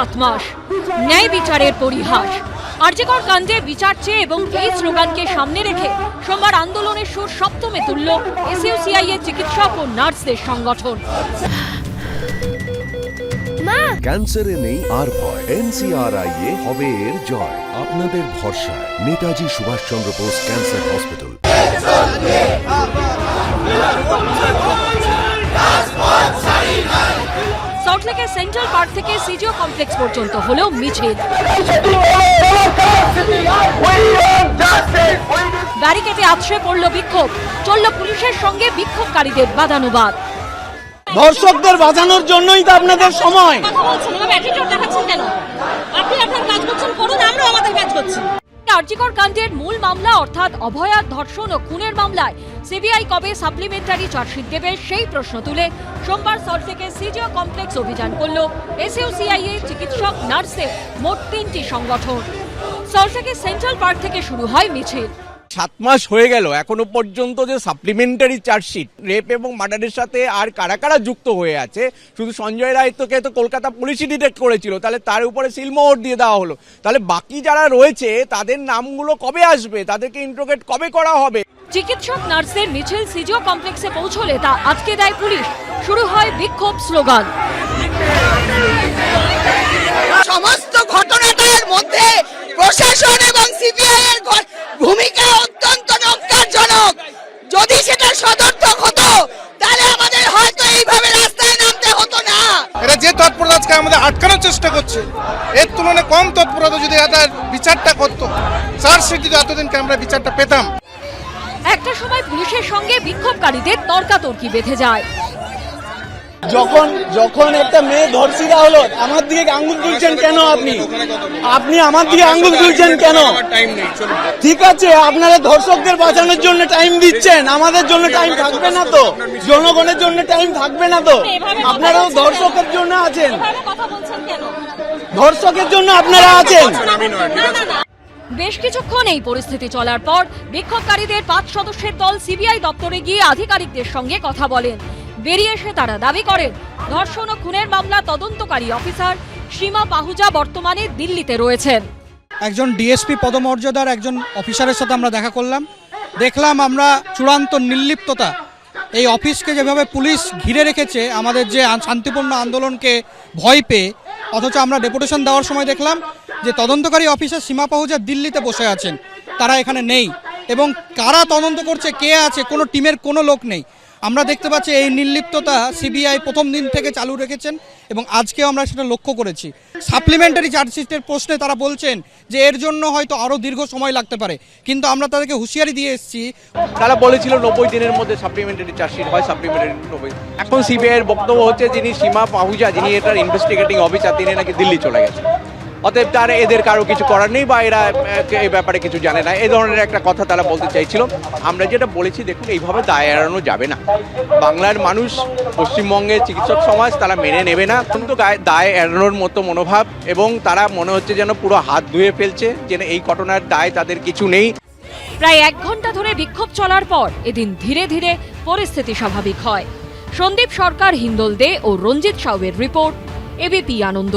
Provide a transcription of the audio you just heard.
7 মাস, ন্যায় বিচারের পরিহাস। আরজিকর কাণ্ডে বিচার চেয়ে এবং এই স্লোগানকে সামনে রেখে সোমবার আন্দোলনের সুর সপ্তমে তুলল এসইউসিআই এর চিকিৎসক ও নার্সদের সংগঠন। ক্যান্সারে নেই আর ভয়, NCRI এ হবে এর জয়। আপনাদের ভরসা নেতাজি সুভাষচন্দ্র বোস ক্যান্সার হসপিটাল। সল্টলেকের সেন্ট্রাল পার্ক থেকে সিজিও কমপ্লেক্স পর্যন্ত হলেও মিছিল। ব্যারিকেডে আছড়ে পড়ল বিক্ষোভ, চলল পুলিশের সঙ্গে বিক্ষোভকারীদের বাদানুবাদ। দর্শকদের বাঁচানোর জন্যই তো আপনাদের সময়। আরজিকর কাণ্ডের মূল মামলা অর্থাৎ অভয়ার ধর্ষণ ও খুনের মামলায় সিবিআই কবে সাপ্লিমেন্টারি চার্জশিট দেবে সেই প্রশ্ন তুলে সোমবার সল্টলেকে সিজিও কমপ্লেক্স অভিযান করল এসইউসিআই এর চিকিৎসক নার্সদের মোট 3টি সংগঠন। সল্টলেকের সেন্ট্রাল পার্ক থেকে শুরু হয় মিছিল। 7 মাস হয়ে গেল, এখনো পর্যন্ত যে সাপ্লিমেন্টারি চার্জশিট রেপ এবং মার্ডারের সাথে আর কারা কারা যুক্ত হয়ে আছে, শুধু সঞ্জয় রায়কে তো কলকাতা পুলিশই ডিটেক্ট করেছিল, তাহলে তার উপরে সিলমোহর দিয়ে দেওয়া হলো, তাহলে বাকি যারা রয়েছে তাদের নামগুলো কবে আসবে, তাদেরকে ইন্ট্রোগেট কবে করা হবে? চিকিৎসক নার্সদের মিছিল সিজিও কমপ্লেক্সে পৌঁছলে তা আটকে দেয় পুলিশ। শুরু হয় বিক্ষোভ স্লোগান। সমস্ত ঘটনাটার মধ্যে প্রশাসন এবং সিবিআই এর ভূমিকা অত্যন্ত নক্কারজনক। যদি সেটা সদর্থক হতো তাহলে আমাদের হয়তো এইভাবে রাস্তায় নামতে হতো না। এরা যে তৎপরতাকে আমাদের আটকানোর চেষ্টা করছে, এর তুলনায় কম তৎপরতা যদি এদের বিচারটা করতো, চার্জশিট যদি এতদিনকে আমরা বিচারটা পেতাম। একটা সময় পুলিশের সঙ্গে বিক্ষোভকারীদের তর্কাতর্কি বেঁধে যায়। যখন একটা মেয়ে ধর্ষিতা হলো, আমার দিকে আঙ্গুল তুলছেন কেন? আপনি আমার দিকে আঙ্গুল তুলছেন কেন? ঠিক আছে, আপনারা ধর্ষকদের বাঁচানোর জন্য টাইম দিচ্ছেন, আমাদের জন্য টাইম থাকবে না তো? জনগণের জন্য টাইম থাকবে না তো? আপনারাও ধর্ষকের জন্য আছেন, ধর্ষকের জন্য আপনারা আছেন। বেশ কিছুক্ষণ এই পরিস্থিতি চলার পর বিক্ষোভকারীদের 5 সদস্যের দল সিবিআই দপ্তরে গিয়ে আধিকারিকদের সঙ্গে কথা বলেন। বেরিয়ে এসে তারা দাবি করেন ধর্ষণ ও খুনের মামলা তদন্তকারী অফিসার সীমা পাহুজা বর্তমানে দিল্লিতে রয়েছেন। একজন ডিএসপি পদমর্যাদার একজন অফিসারের সাথে আমরা দেখা করলাম, দেখলাম আমরা চূড়ান্ত নির্লিপ্ততা। এই অফিসকে যেভাবে পুলিশ ঘিরে রেখেছে আমাদের যে শান্তিপূর্ণ আন্দোলনকে ভয় পেয়ে, অথচ আমরা ডেপুটেশন দেওয়ার সময় দেখলাম যে তদন্তকারী অফিসার সীমা পাহুজা দিল্লিতে বসে আছেন, তারা এখানে নেই। এবং কারা তদন্ত করছে, কে আছে, কোনো টিমের কোনো লোক নেই। আমরা দেখতে পাচ্ছি এই নির্লিপ্ততা সিবিআই প্রথম দিন থেকে চালু রেখেছেন এবং আজকেও আমরা সেটা লক্ষ্য করেছি। সাপ্লিমেন্টারি চার্জশিটের প্রশ্নে তারা বলছেন যে এর জন্য হয়তো আরও দীর্ঘ সময় লাগতে পারে, কিন্তু আমরা তাদেরকে হুঁশিয়ারি দিয়ে এসেছি। তারা বলেছিল 90 দিনের মধ্যে সাপ্লিমেন্টারি চার্জশিট হয়, সাপ্লিমেন্টারি 90। এখন সিবিআই এর বক্তব্য হচ্ছে যিনি সীমা পাহুজা, যিনি এটার ইনভেস্টিগেটিং অফিসার, তিনি নাকি দিল্লি চলে গেছেন। অতএব তার এদের কারো কিছু করার নেই বা এরা এই ব্যাপারে কিছু জানে না, এই ধরনের একটা কথা তারা বলতে চাইছিল। আমরা যেটা বলেছি, দেখুন এইভাবে দায় এড়ানো যাবে না। বাংলার মানুষ, পশ্চিমবঙ্গের চিকিৎসক সমাজ তারা মেনে নেবে না, কিন্তু দায় এড়ানোর মতো মনোভাব, এবং তারা মনে হচ্ছে যেন পুরো হাত ধুয়ে ফেলছে, যেন এই ঘটনার দায় তাদের কিছু নেই। প্রায় 1 ঘন্টা ধরে বিক্ষোভ চলার পর এদিন ধীরে ধীরে পরিস্থিতি স্বাভাবিক হয়। সন্দীপ সরকার, হিন্দল দে ও রঞ্জিত সাউয়ের রিপোর্ট, এবিপি আনন্দ।